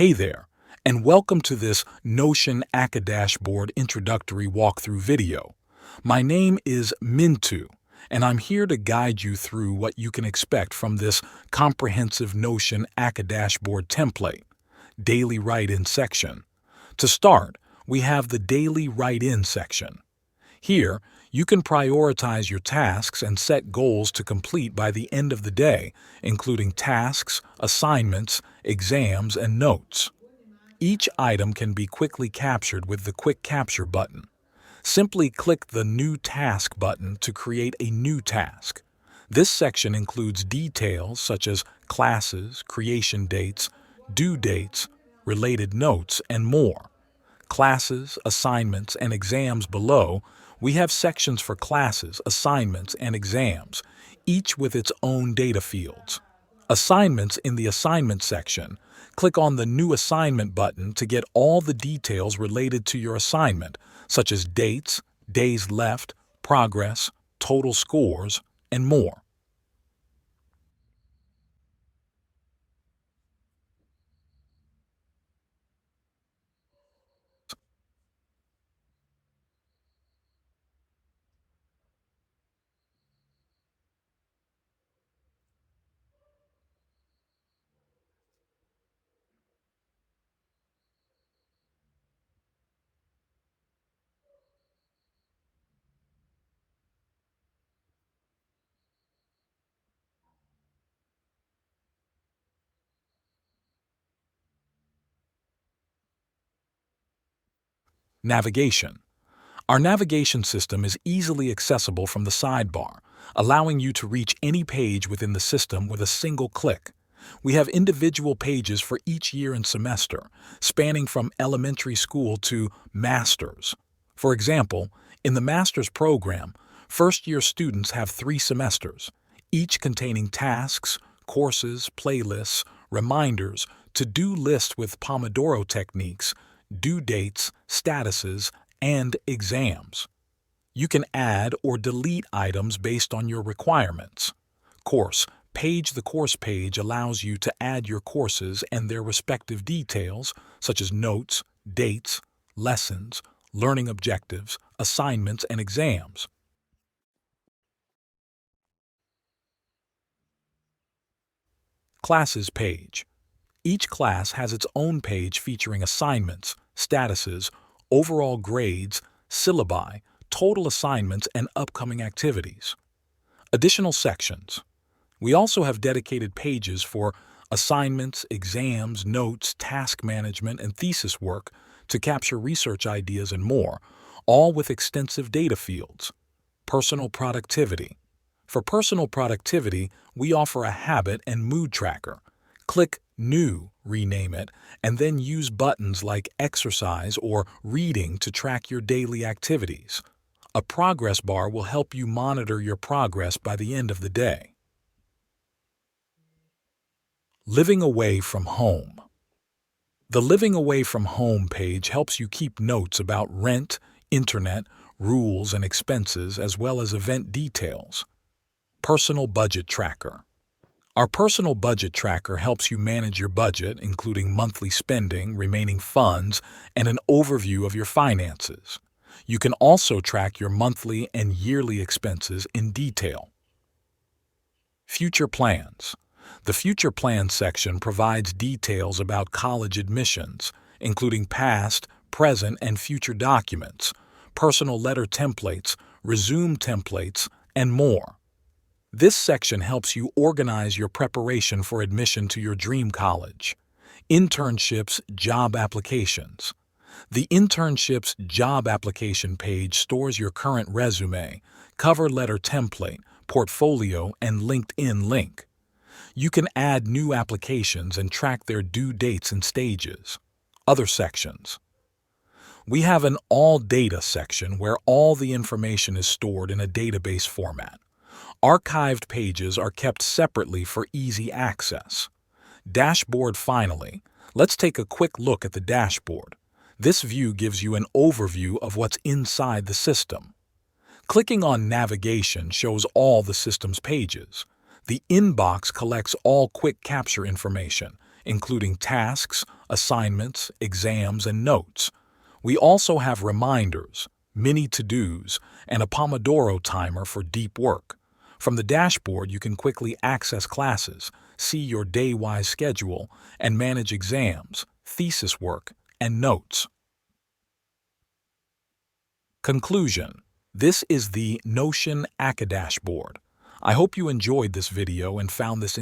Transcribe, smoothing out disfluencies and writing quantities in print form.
Hey there, and welcome to this Notion Aca-Dash Board introductory walkthrough video. My name is Mintu, and I'm here to guide you through what you can expect from this comprehensive Notion Aca-Dash Board template, Daily Write-In section. To start, we have the Daily Write-In section. Here, you can prioritize your tasks and set goals to complete by the end of the day, including tasks, assignments, exams, and notes. Each item can be quickly captured with the Quick Capture button. Simply click the New Task button to create a new task. This section includes details such as classes, creation dates, due dates, related notes, and more. Classes, assignments, and exams below, we have sections for classes, assignments, and exams, each with its own data fields. Assignments in the Assignment section, click on the New Assignment button to get all the details related to your assignment, such as dates, days left, progress, total scores, and more. Navigation. Our navigation system is easily accessible from the sidebar, allowing you to reach any page within the system with a single click. We have individual pages for each year and semester, spanning from elementary school to Masters. For example, in the Master's program, first-year students have 3 semesters, each containing tasks, courses, playlists, reminders, to-do lists with Pomodoro techniques, due dates, statuses, and exams. You can add or delete items based on your requirements. Course. The course page allows you to add your courses and their respective details, such as notes, dates, lessons, learning objectives, assignments, and exams. Classes page. Each class has its own page featuring assignments, statuses, overall grades, syllabi, total assignments, and upcoming activities. Additional sections. We also have dedicated pages for assignments, exams, notes, task management, and thesis work to capture research ideas and more, all with extensive data fields. Personal productivity. For personal productivity, we offer a habit and mood tracker. Click New, rename it, and then use buttons like Exercise or Reading to track your daily activities. A progress bar will help you monitor your progress by the end of the day. Living away from home. The Living Away from Home page helps you keep notes about rent, internet, rules, and expenses, as well as event details. Personal budget tracker. Our personal budget tracker helps you manage your budget, including monthly spending, remaining funds, and an overview of your finances. You can also track your monthly and yearly expenses in detail. Future plans. The Future Plans section provides details about college admissions, including past, present, and future documents, personal letter templates, resume templates, and more. This section helps you organize your preparation for admission to your dream college. Internships, job applications. The Internships job application page stores your current resume, cover letter template, portfolio, and LinkedIn link. You can add new applications and track their due dates and stages. Other sections. We have an All Data section where all the information is stored in a database format. Archived pages are kept separately for easy access. Dashboard. Finally, let's take a quick look at the dashboard. This view gives you an overview of what's inside the system. Clicking on Navigation shows all the system's pages. The inbox collects all quick capture information, including tasks, assignments, exams, and notes. We also have reminders, mini to-dos, and a Pomodoro timer for deep work. From the dashboard, you can quickly access classes, see your day-wise schedule, and manage exams, thesis work, and notes. Conclusion: this is the Notion Aca-Dash Board. I hope you enjoyed this video and found this